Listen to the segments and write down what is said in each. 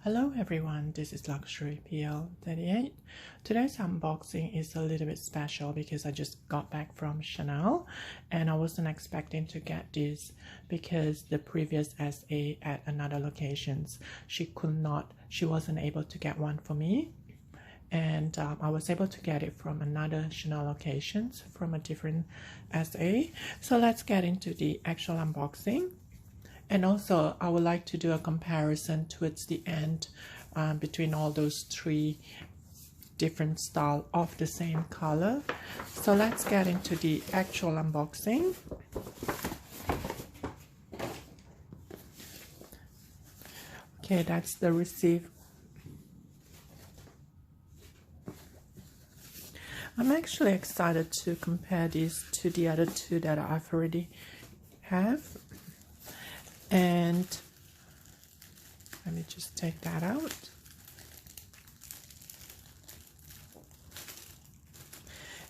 Hello everyone, this is Luxury PL38. Today's unboxing is a little bit special because I just got back from Chanel and I wasn't expecting to get this because the previous SA at another locations, she wasn't able to get one for me. And I was able to get it from another Chanel locations from a different SA. So let's get into the actual unboxing. And also, I would like to do a comparison towards the end between all those three different styles of the same color. So let's get into the actual unboxing. Okay, that's the receipt. I'm actually excited to compare these to the other two that I've already have. And let me just take that out.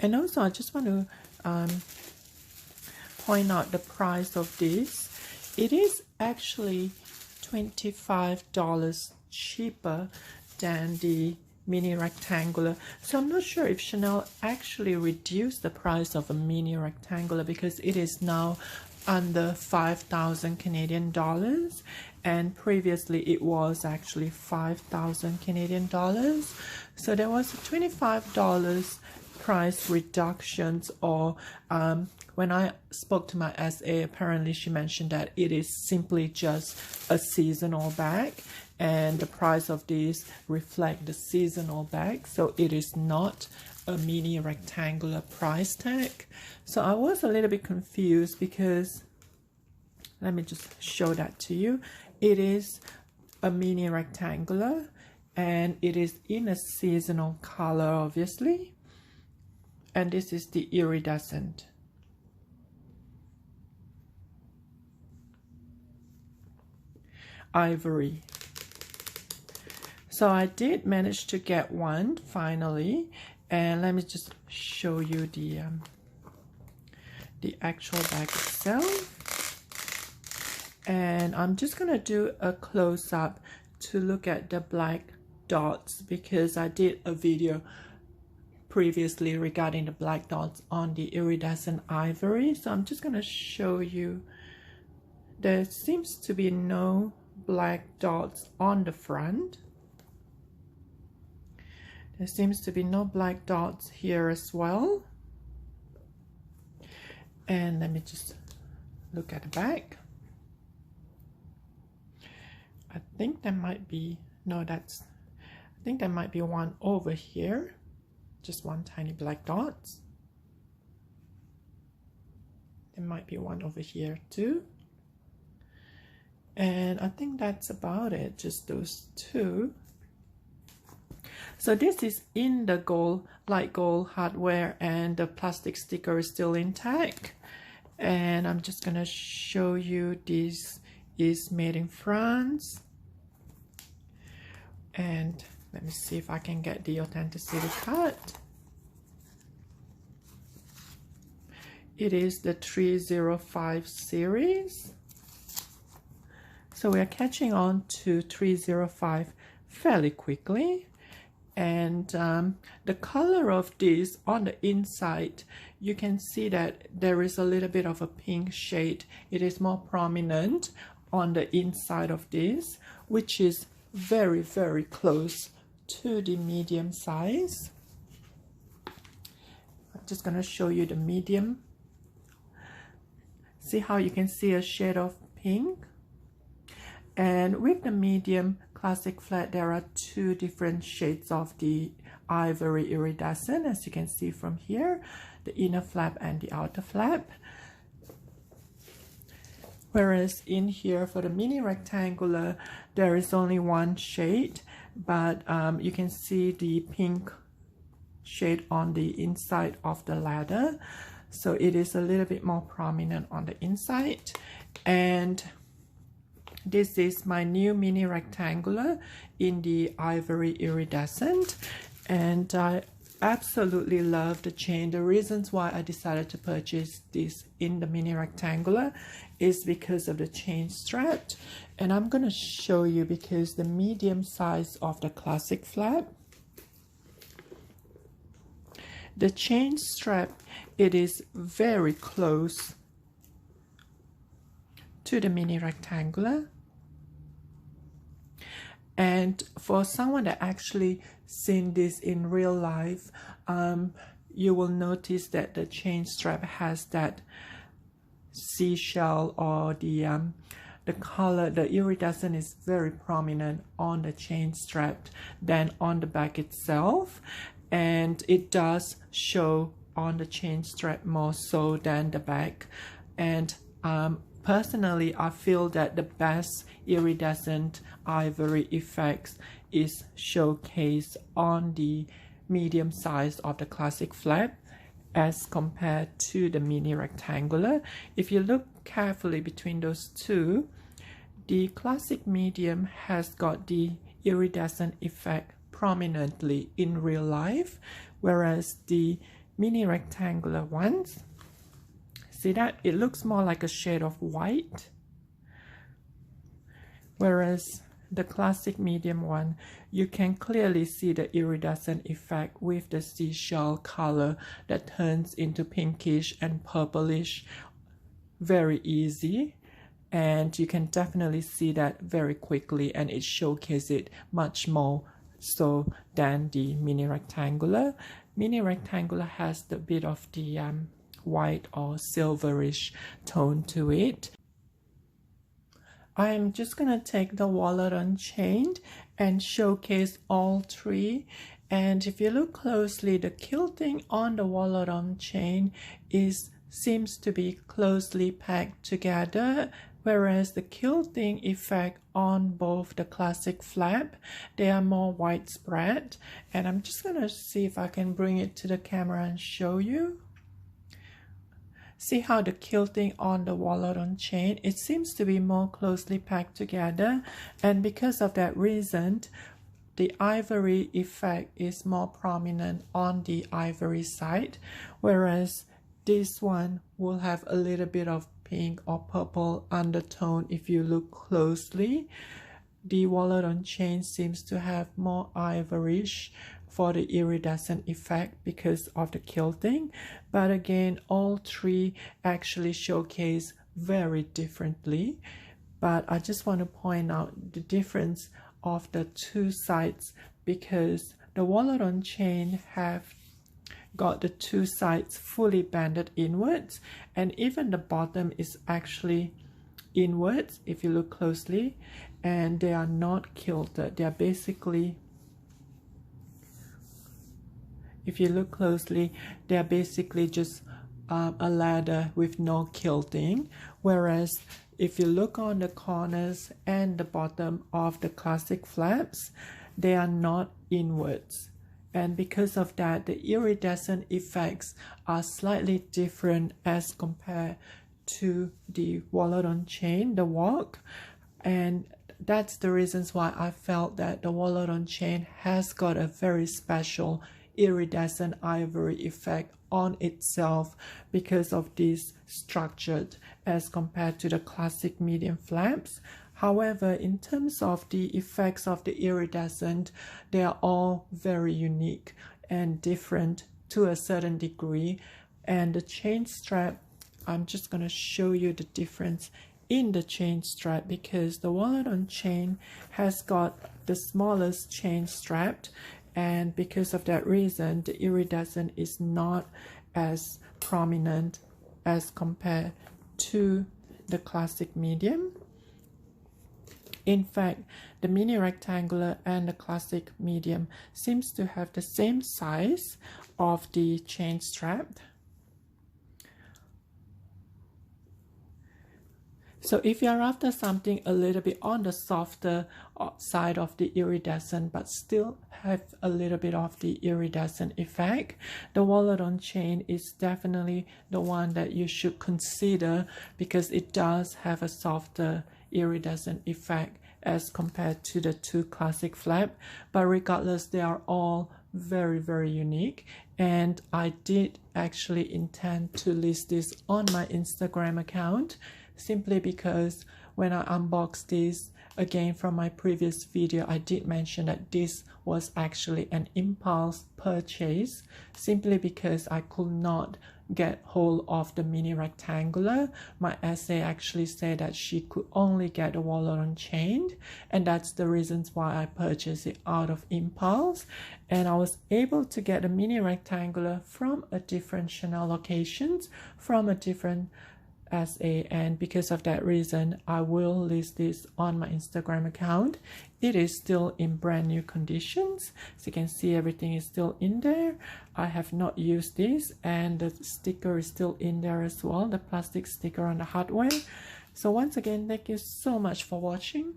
And also, I just want to point out the price of this. It is actually $25 cheaper than the mini rectangular. So I'm not sure if Chanel actually reduced the price of a mini rectangular because it is now under 5,000 Canadian dollars, and previously it was actually 5,000 Canadian dollars. So there was a $25 price reductions, or when I spoke to my SA, apparently she mentioned that it is simply just a seasonal bag and the price of these reflect the seasonal bag, so it is not a mini rectangular price tag. So I was a little bit confused because, let me just show that to you. It is a mini rectangular and it is in a seasonal color, obviously. And this is the iridescent. Ivory. So I did manage to get one finally, and let me just show you the actual bag itself. And I'm just gonna do a close-up to look at the black dots because I did a video previously regarding the black dots on the iridescent ivory. So I'm just gonna show you. There seems to be no black dots on the front. There seems to be no black dots here as well. And let me just look at the back. I think there might be, I think there might be one over here. Just one tiny black dot. There might be one over here too. And I think that's about it, just those two. So this is in the gold, light gold hardware, and the plastic sticker is still intact. And I'm just gonna show you this is made in France. And let me see if I can get the authenticity card. It is the 305 series. So we are catching on to 305 fairly quickly. And the color of this on the inside, you can see that there is a little bit of a pink shade. It is more prominent on the inside of this, which is very, very close to the medium size. I'm just gonna show you the medium. See how you can see a shade of pink? And with the medium classic flat, there are two different shades of the ivory iridescent, as you can see from here, the inner flap and the outer flap. Whereas in here for the mini rectangular, there is only one shade, but you can see the pink shade on the inside of the ladder. So it is a little bit more prominent on the inside. And this is my new mini rectangular in the ivory iridescent. And absolutely love the chain. The reasons why I decided to purchase this in the mini rectangular is because of the chain strap, and I'm going to show you because the medium size of the classic flap, the chain strap, it is very close to the mini rectangular. And for someone that actually seen this in real life, you will notice that the chain strap has that seashell, or the color, the iridescent is very prominent on the chain strap than on the back itself, and it does show on the chain strap more so than the back. And personally, I feel that the best iridescent ivory effects is showcased on the medium size of the classic flap as compared to the mini rectangular. If you look carefully between those two, the classic medium has got the iridescent effect prominently in real life, whereas the mini rectangular ones, see that it looks more like a shade of white, whereas the classic medium one, you can clearly see the iridescent effect with the seashell color that turns into pinkish and purplish very easy, and you can definitely see that very quickly, and it showcases it much more so than the mini rectangular. Mini rectangular has the bit of the white or silverish tone to it. I'm just gonna take the wallet on chain and showcase all three. And if you look closely, the quilting on the wallet on chain seems to be closely packed together, whereas the quilting effect on both the classic flap, they are more widespread. And I'm just gonna see if I can bring it to the camera and show you. See how the quilting on the wallet on chain, it seems to be more closely packed together, and because of that reason, the ivory effect is more prominent on the ivory side, whereas this one will have a little bit of pink or purple undertone. If you look closely, the wallet on chain seems to have more ivorish for the iridescent effect because of the quilting, but again, all three actually showcase very differently. But I just want to point out the difference of the two sides, because the wallet on chain have got the two sides fully banded inwards, and even the bottom is actually inwards if you look closely, and they are not quilted. They are basically, if you look closely, they are basically just a ladder with no quilting, whereas if you look on the corners and the bottom of the classic flaps, they are not inwards. And because of that, the iridescent effects are slightly different as compared to the wallet on chain, the WOC. And that's the reasons why I felt that the wallet on chain has got a very special iridescent ivory effect on itself because of this structured as compared to the classic medium flaps. However, in terms of the effects of the iridescent, they are all very unique and different to a certain degree. And the chain strap, I'm just going to show you the difference in the chain strap, because the wallet on chain has got the smallest chain strap, and because of that reason, the iridescent is not as prominent as compared to the classic medium. In fact, the mini rectangular and the classic medium seems to have the same size of the chain strap. So if you're after something a little bit on the softer side of the iridescent but still have a little bit of the iridescent effect, the wallet on chain is definitely the one that you should consider, because it does have a softer iridescent effect as compared to the two classic flap. But regardless, they are all very unique, and I did actually intend to list this on my Instagram account, simply because when I unboxed this again from my previous video, I did mention that this was actually an impulse purchase, simply because I could not get hold of the mini rectangular. My essay actually said that she could only get a wallet on chain, and that's the reasons why I purchased it out of impulse. And I was able to get a mini rectangular from a different Chanel locations, from a different SA, and because of that reason I will list this on my Instagram account. It is still in brand new conditions, so you can see everything is still in there. I have not used this, and the sticker is still in there as well, the plastic sticker on the hardware. So once again, thank you so much for watching.